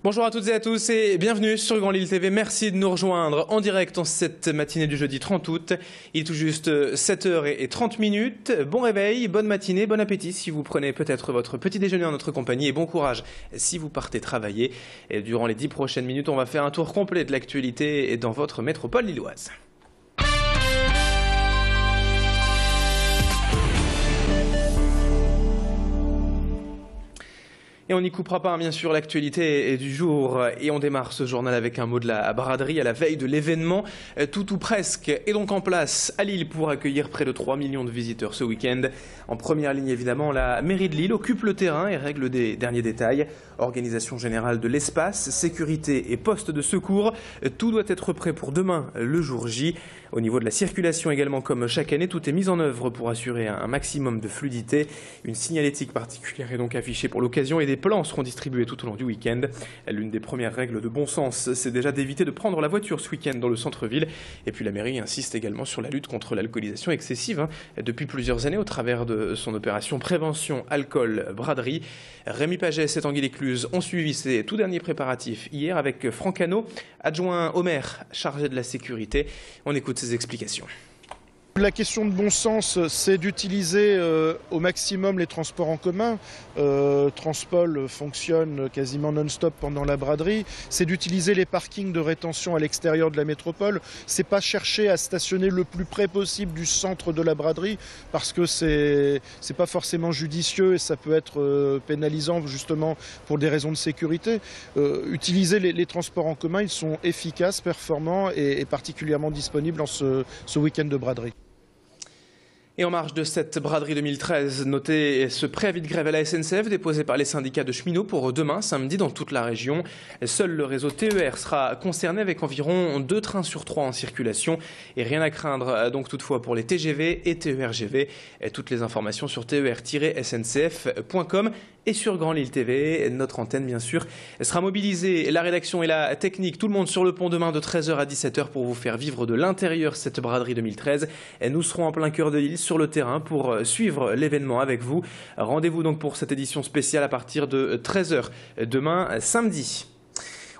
Bonjour à toutes et à tous et bienvenue sur Grand Lille TV. Merci de nous rejoindre en direct en cette matinée du jeudi 30 août. Il est tout juste 7h30. Bon réveil, bonne matinée, bon appétit si vous prenez peut-être votre petit déjeuner en notre compagnie et bon courage si vous partez travailler. Et durant les 10 prochaines minutes, on va faire un tour complet de l'actualité dans votre métropole lilloise. Et on n'y coupera pas, bien sûr, l'actualité du jour. Et on démarre ce journal avec un mot de la braderie à la veille de l'événement. Tout ou presque est donc en place à Lille pour accueillir près de 3 millions de visiteurs ce week-end. En première ligne, évidemment, la mairie de Lille occupe le terrain et règle des derniers détails. Organisation générale de l'espace, sécurité et poste de secours. Tout doit être prêt pour demain, le jour J. Au niveau de la circulation également, comme chaque année, tout est mis en œuvre pour assurer un maximum de fluidité. Une signalétique particulière est donc affichée pour l'occasion et des plans seront distribués tout au long du week-end. L'une des premières règles de bon sens, c'est déjà d'éviter de prendre la voiture ce week-end dans le centre-ville. Et puis la mairie insiste également sur la lutte contre l'alcoolisation excessive depuis plusieurs années au travers de son opération prévention alcool-braderie. Rémi Pagès et Tanguy Lécluse ont suivi ces tout derniers préparatifs hier avec Franck Hano, adjoint au maire chargé de la sécurité. On écoute ses explications. La question de bon sens, c'est d'utiliser au maximum les transports en commun. Transpol fonctionne quasiment non-stop pendant la braderie. C'est d'utiliser les parkings de rétention à l'extérieur de la métropole. C'est pas chercher à stationner le plus près possible du centre de la braderie parce que c'est pas forcément judicieux et ça peut être pénalisant justement pour des raisons de sécurité. Utiliser les transports en commun, ils sont efficaces, performants et particulièrement disponibles en ce week-end de braderie. Et en marge de cette braderie 2013, notez ce préavis de grève à la SNCF déposé par les syndicats de cheminots pour demain, samedi, dans toute la région. Seul le réseau TER sera concerné avec environ 2 trains sur 3 en circulation. Et rien à craindre donc toutefois pour les TGV et TER-GV. Toutes les informations sur ter-sncf.com et sur Grand Lille TV. Notre antenne, bien sûr, sera mobilisée. La rédaction et la technique, tout le monde sur le pont demain de 13h à 17h pour vous faire vivre de l'intérieur cette braderie 2013. Et nous serons en plein cœur de Lille sur le terrain pour suivre l'événement avec vous. Rendez-vous donc pour cette édition spéciale à partir de 13h demain samedi.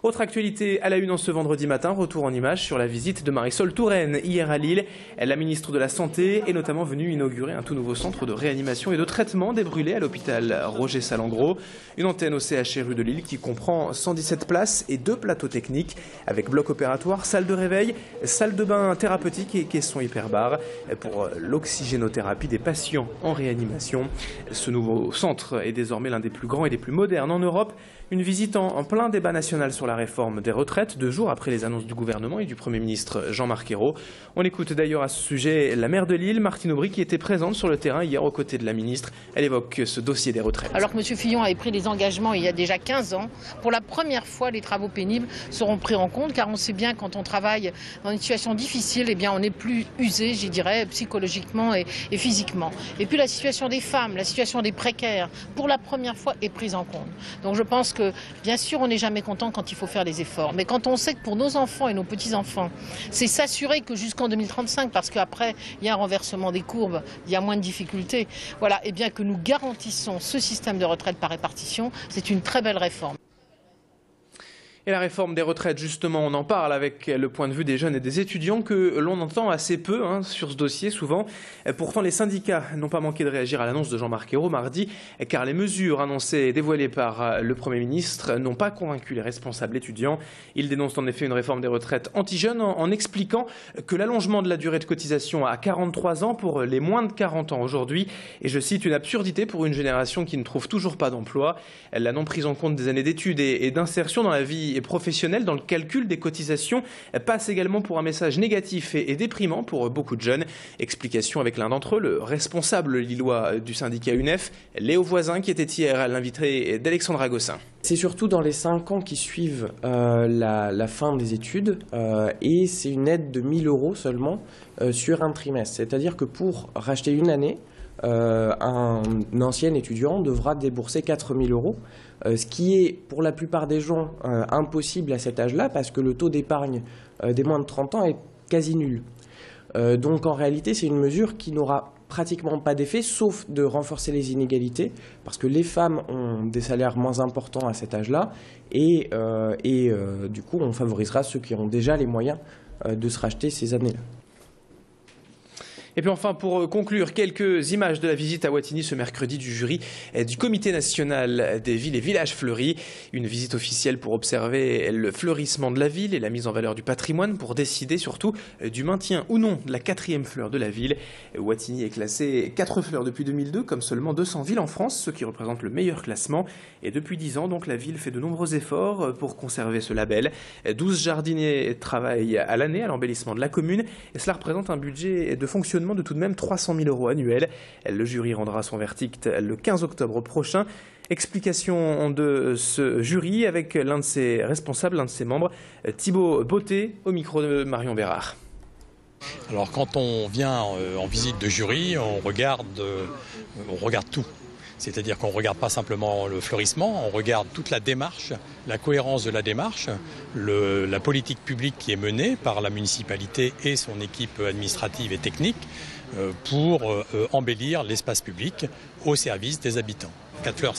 Autre actualité à la une en ce vendredi matin, retour en images sur la visite de Marisol Touraine hier à Lille. La ministre de la Santé est notamment venue inaugurer un tout nouveau centre de réanimation et de traitement des brûlés à l'hôpital Roger Salengro. Une antenne au CHRU de Lille qui comprend 117 places et 2 plateaux techniques avec bloc opératoire, salle de réveil, salle de bain thérapeutique et caisson hyperbare pour l'oxygénothérapie des patients en réanimation. Ce nouveau centre est désormais l'un des plus grands et des plus modernes en Europe. Une visite en plein débat national sur la réforme des retraites, 2 jours après les annonces du gouvernement et du Premier ministre Jean-Marc Ayrault. On écoute d'ailleurs à ce sujet la maire de Lille, Martine Aubry, qui était présente sur le terrain hier aux côtés de la ministre. Elle évoque ce dossier des retraites. Alors que M. Fillon avait pris des engagements il y a déjà 15 ans, pour la première fois, les travaux pénibles seront pris en compte, car on sait bien quand on travaille dans une situation difficile, eh bien on est plus usé, j'y dirais, psychologiquement et physiquement. Et puis la situation des femmes, la situation des précaires, pour la première fois, est prise en compte. Donc je pense que, bien sûr, on n'est jamais content quand il faut faire des efforts. Mais quand on sait que pour nos enfants et nos petits-enfants, c'est s'assurer que jusqu'en 2035, parce qu'après, il y a un renversement des courbes, il y a moins de difficultés, voilà, et bien que nous garantissons ce système de retraite par répartition, c'est une très belle réforme. Et la réforme des retraites, justement, on en parle avec le point de vue des jeunes et des étudiants que l'on entend assez peu sur ce dossier, souvent. Pourtant, les syndicats n'ont pas manqué de réagir à l'annonce de Jean-Marc Ayrault mardi, car les mesures annoncées et dévoilées par le Premier ministre n'ont pas convaincu les responsables étudiants. Ils dénoncent en effet une réforme des retraites anti-jeunes en expliquant que l'allongement de la durée de cotisation à 43 ans pour les moins de 40 ans aujourd'hui est, je cite, une absurdité pour une génération qui ne trouve toujours pas d'emploi. La non prise en compte des années d'études et d'insertion dans la vie professionnelle dans le calcul des cotisations passe également pour un message négatif et déprimant pour beaucoup de jeunes. Explication avec l'un d'entre eux, le responsable lillois du syndicat UNEF, Léo Voisin, qui était hier à l'invité d'Alexandra Gossin. C'est surtout dans les 5 ans qui suivent la fin des études et c'est une aide de 1 000 € seulement sur un trimestre. C'est-à-dire que pour racheter une année, un ancien étudiant devra débourser 4 000 €, ce qui est pour la plupart des gens impossible à cet âge-là parce que le taux d'épargne des moins de 30 ans est quasi nul. Donc en réalité, c'est une mesure qui n'aura pratiquement pas d'effet, sauf de renforcer les inégalités, parce que les femmes ont des salaires moins importants à cet âge-là, et du coup, on favorisera ceux qui ont déjà les moyens de se racheter ces années-là. Et puis enfin, pour conclure, quelques images de la visite à Wattignies ce mercredi du jury du Comité national des villes et villages fleuris. Une visite officielle pour observer le fleurissement de la ville et la mise en valeur du patrimoine, pour décider surtout du maintien ou non de la 4e fleur de la ville. Wattignies est classée 4 fleurs depuis 2002, comme seulement 200 villes en France, ce qui représente le meilleur classement. Et depuis 10 ans, donc, la ville fait de nombreux efforts pour conserver ce label. 12 jardiniers travaillent à l'année à l'embellissement de la commune, et cela représente un budget de fonctionnement de tout de même 300 000 € annuels. Le jury rendra son verdict le 15 octobre prochain. Explication de ce jury avec l'un de ses responsables, l'un de ses membres, Thibaut Beauté, au micro de Marion Bérard. Alors quand on vient en visite de jury, on regarde tout. C'est-à-dire qu'on ne regarde pas simplement le fleurissement, on regarde toute la démarche, la cohérence de la démarche, la politique publique qui est menée par la municipalité et son équipe administrative et technique pour embellir l'espace public au service des habitants. 4 fleurs,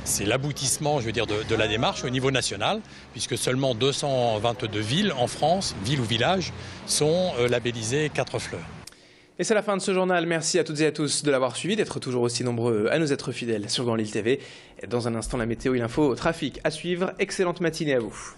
c'est l'aboutissement, je veux dire, de la démarche au niveau national, puisque seulement 222 villes en France, villes ou villages, sont labellisées 4 fleurs. Et c'est la fin de ce journal. Merci à toutes et à tous de l'avoir suivi, d'être toujours aussi nombreux à nous être fidèles sur Grand Lille TV. Et dans un instant, la météo et l'info trafic à suivre. Excellente matinée à vous.